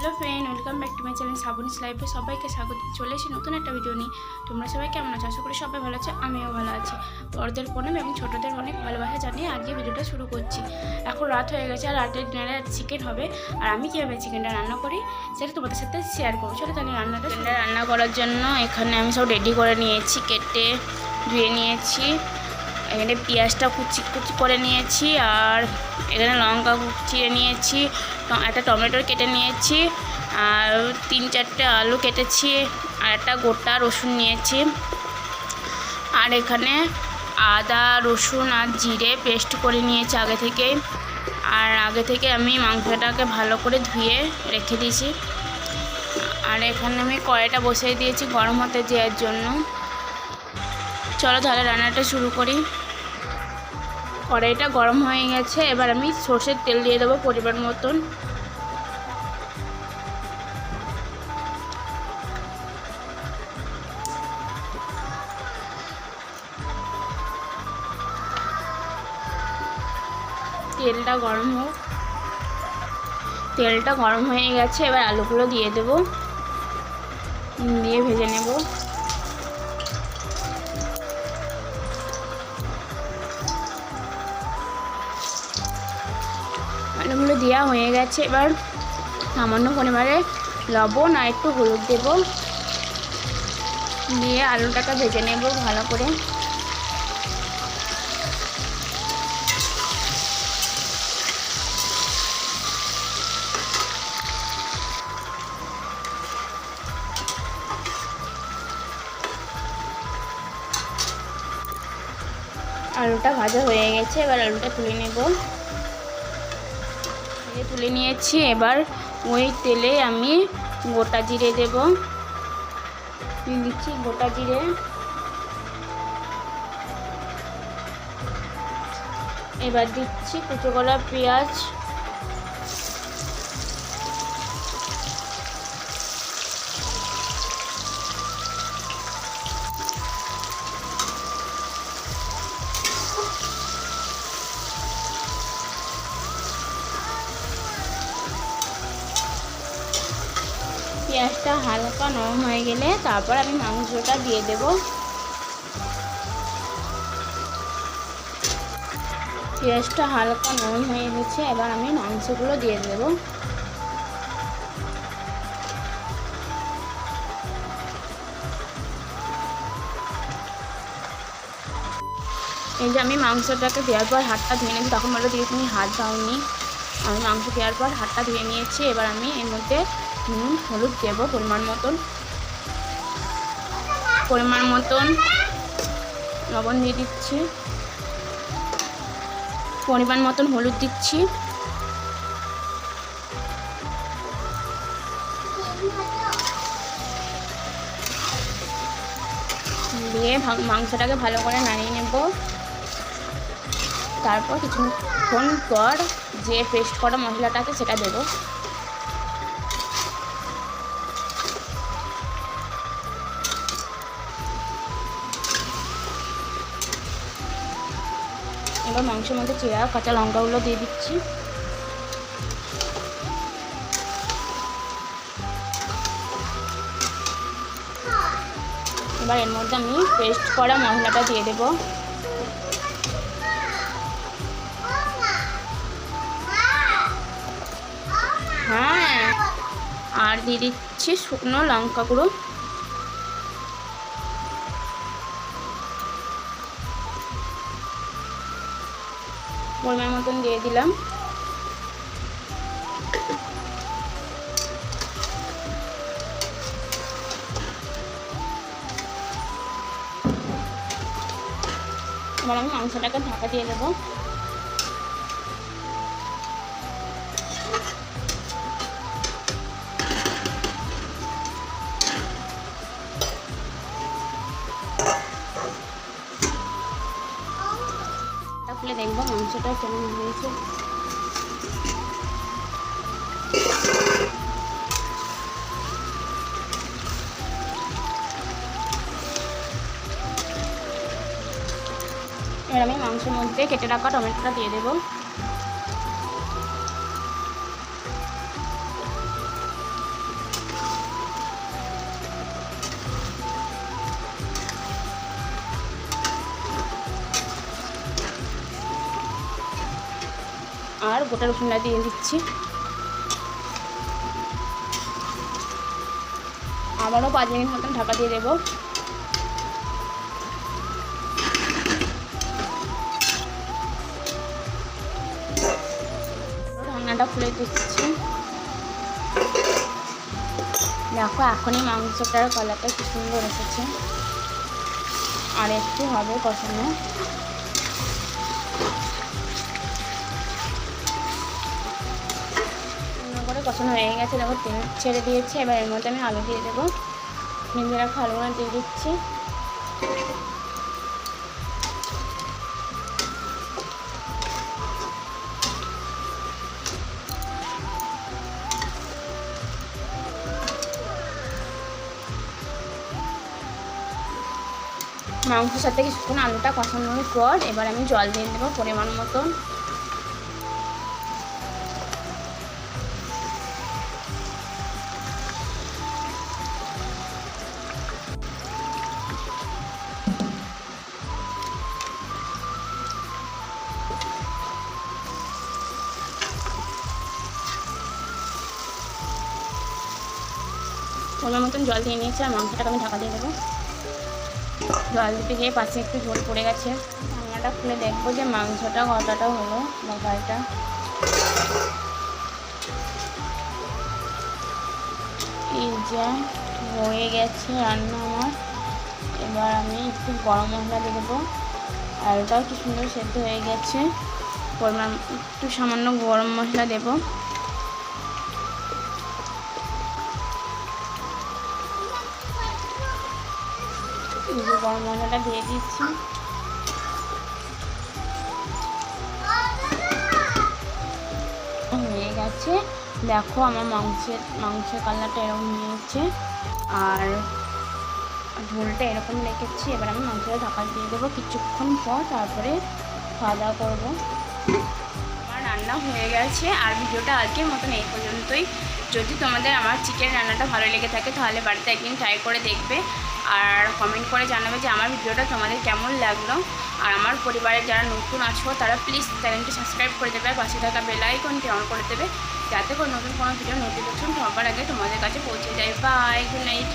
Hello friend, welcome back to my channel Shrabani's লাইফে সবাইকে স্বাগত। চলে এসেছি নতুন একটা ভিডিও নিয়ে। তোমরা সবাই কেমন আছো? আশা করি সবাই ভালো আছে, আমিও ভালো আছি। বড়দের প্রণাম এবং ছোটদের অনেক ভালোবাসা জানিয়ে আজকে ভিডিওটা শুরু করছি। এখন রাত হয়ে গেছে আর রাতের ডিনারে চিকেন হবে। আর আমি কীভাবে চিকেনটা রান্না করি সেটা তোমাদের সাথে শেয়ার করবো। চলো তাহলে রান্না করার জন্য এখানে আমি সব রেডি করে নিয়েছি, কেটে ধুয়ে নিয়েছি। এখানে পেঁয়াজটা কুচি কুচি করে নিয়েছি, আর এখানে লঙ্কা চিড়ে নিয়েছি, একটা টমেটো কেটে নিয়েছি, আর 3-4টে আলু কেটেছি, আর একটা গোটা রসুন নিয়েছি। আর এখানে আদা রসুন আর জিরে পেস্ট করে নিয়েছি আগে থেকে। আর আগে থেকে আমি মাংসটাকে ভালো করে ধুয়ে রেখে দিয়েছি। আর এখানে আমি কড়াইটা বসিয়ে দিয়েছি গরম হতে দেওয়ার জন্য। চলো তাহলে রান্নাটা শুরু করি। কড়াইটা গরম হয়ে গেছে, এবার আমি সর্ষের তেল দিয়ে দেবো পরিমাণ মতন। তেলটা গরম হোক। তেলটা গরম হয়ে গেছে, এবার আলুগুলো দিয়ে দেবো, দিয়ে ভেজে নেব। আলুগুলো দেওয়া হয়ে গেছে, এবার সামান্য পরিমাণে লবণ আর একটু হলুদ দেব, দিয়ে আলুটাকে ভেজে নেব ভালো করে। আলুটা ভাজা হয়ে গেছে, এবার আলুটা তুলে নেব। তুলে নিয়েছি, এবার ওই তেলে আমি গোটা জিরে দেব, দিচ্ছি গোটা জিরে। এবার দিচ্ছি কুচো করা পেঁয়াজ, পেঁয়াজটা হালকা নরম হয়ে গেলে তারপর আমি মাংসটা দিয়ে দেব। পেঁয়াজটা হালকা নরম হয়ে গেছে, এবার আমি মাংসগুলো দিয়ে দেব। এই যে আমি মাংসটাকে দেওয়ার পর হাতটা ধুয়ে নিয়েছি, তখন বলো দিদি তুমি হাত দাওনি। আমি মাংস দেওয়ার পর হাতটা ধুয়ে নিয়েছি। এবার আমি এর মধ্যে নুন হলুদ দেবো পরিমাণ মতন লবণ দিয়ে দিচ্ছি, পরিমাণ মতন হলুদ দিচ্ছি, দিয়ে মাংসটাকে ভালো করে নাড়িয়ে নেব। তারপর কিছুক্ষণ পর যে পেস্ট করা মশলাটা আছে সেটা দেবো। এবার মাংসের মধ্যে চেরা কাঁচা লঙ্কাগুলো দিয়ে দিচ্ছি। এবার এর মধ্যে আমি পেস্ট করা মশলাটা দিয়ে দেব। হ্যাঁ, আর দিয়ে দিচ্ছি শুকনো লঙ্কা গুঁড়ো। পরিমাণ মতন দিয়ে দিলাম। এবার আমি মাংসটাকে ঢাকা দিয়ে দেবো। খুলে দেখবো মাংসটা কেমন হয়েছে। এবার আমি মাংসের মধ্যে কেটে রাখা টমেটোটা দিয়ে দেবো। আর গোটা রসুনটা দিয়ে দিচ্ছি। আবারও 5 মিনিট মতন ঢাকা দিয়ে দেবো। ঢাকনাটা খুলে দিচ্ছি। দেখো এখনই মাংসটার কালারটা কি সুন্দর এসেছে, আর একটু হবে কষানো। করে কষানো হয়ে গেছে, দেখো তেল ছেড়ে দিয়েছে। এবার এর মধ্যে আমি আলু দিয়ে দেবো। ভেজে রাখা আলুগুলো দিয়ে দিচ্ছি। মাংসের সাথে কিছুক্ষণ আলুটা কষানোর পর এবার আমি জল দিয়ে দেবো পরিমাণ মতন। পরিমাণ মতন জল দিয়ে নিয়েছি, আর মাংসটাকে আমি ঢাকা দিয়ে দেবো। জল দিতে গিয়ে পাশে একটু ঝোল পড়ে গেছে। ঢাকনাটা খুলে দেখবো যে মাংসটা কতটা হলো বা ফ্রাইটা। এই যে হয়ে গেছে রান্না আমার। এবার আমি একটু গরম মশলা দিয়ে দেবো। আলুটাও কি সুন্দর সেদ্ধ হয়ে গেছে। পরিমাণ একটু সামান্য গরম মশলা দেবো। গরম মশলাটা দিয়ে দিচ্ছি। হয়ে গেছে, দেখো আমার মাংসের কালারটা এরকম নিয়েছে, আর ঝোলটা এরকম রেখেছি। এবার আমি মাংসটা ঢাকা দিয়ে দেবো কিছুক্ষণ পর, তারপরে খাওয়া দাওয়া করবো। আমার রান্না হয়ে গেছে, আর ভিডিওটা আজকের মতন এই পর্যন্তই। যদি তোমাদের আমার চিকেন রান্নাটা ভালো লেগে থাকে তাহলে বাড়িতে একদিন ট্রাই করে দেখবে, আর কমেন্ট করে জানাবে যে আমার ভিডিওটা তোমাদের কেমন লাগলো। আর আমার পরিবারের যারা নতুন আছো তারা প্লিজ চ্যানেলটি সাবস্ক্রাইব করে দেবে, আর পাশে থাকা বেল আইকনটি অন করে দেবে, যাতে করে নতুন কোনো ভিডিও নোটিফিকেশন সবার আগে তোমাদের কাছে পৌঁছে যায়। Bye, good night.